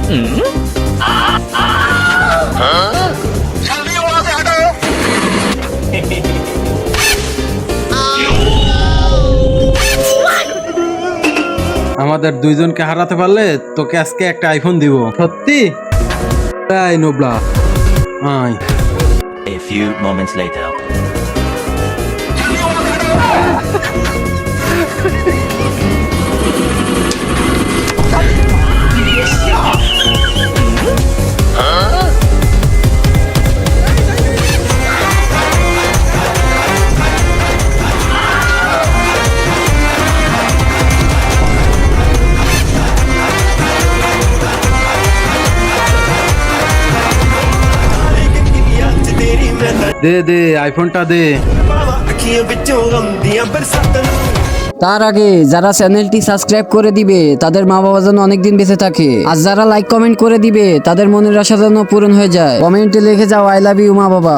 আমাদের দুইজনকে হারাতে পারলে তোকে আজকে একটা আইফোন দিব। সত্যি? তাই নোবলা আয়। A few moments later. দে দে আইফোনটা দে। তার আগে যারা চ্যানেলটি সাবস্ক্রাইব করে দিবে তাদের মা বাবা যেন অনেকদিন বেঁচে থাকে, আর যারা লাইক কমেন্ট করে দিবে তাদের মনের আশা যেন পূরণ হয়ে যায়। কমেন্টে লিখে যাও আই লাভ ইউ মা বাবা।